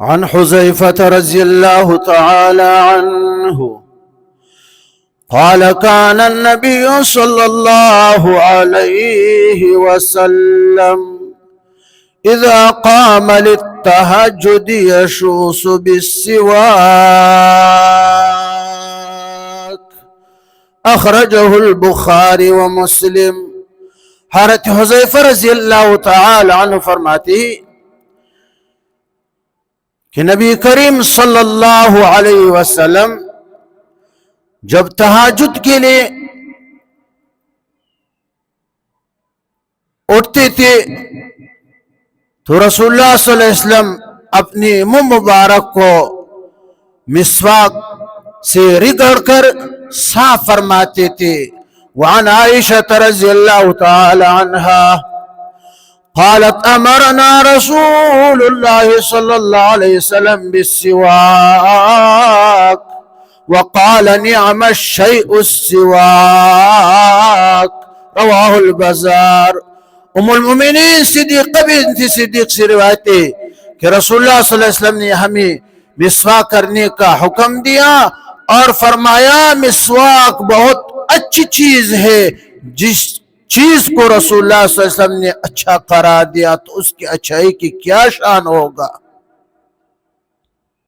عن حذيفة رضي الله تعالى عنه قال كان النبي صلى الله عليه وسلم إذا قام للتهجد يشوص بالسواك أخرجه البخاري ومسلم। حضرت हुज़ैफ़ा रज़ी अल्लाह ताला अन्हु फरमाते हैं कि नबी करीम सल्लल्लाहु अलैहि वसल्लम जब तहज्जुद के लिए उठते थे तो रसूलुल्लाह सल्लल्लाहु अलैहि वसल्लम अपने मुंह मुबारक को मिसवाक से रगड़कर साफ फरमाते थे। वअन आयशा रज़ियल्लाहु ताला अन्हा قالت أمرنا رسول الله صلى الله عليه وسلم بالسواك وقال نعم الشيء السواك رواه البزار। उम्मुल मोमिनीन सिद्दीक़ा बिन्त सिद्दीक़ से रिवायत है कि रसूलुल्लाह सल्लल्लाहु अलैहि वसल्लम ने हमें मिसवाक करने का हुक्म दिया और फरमाया मिसवाक बहुत अच्छी चीज है। जिस चीज को रसूलुल्लाह सल्लल्लाहु अलैहि वसल्लम ने अच्छा करार दिया तो उसकी अच्छाई की क्या शान होगा।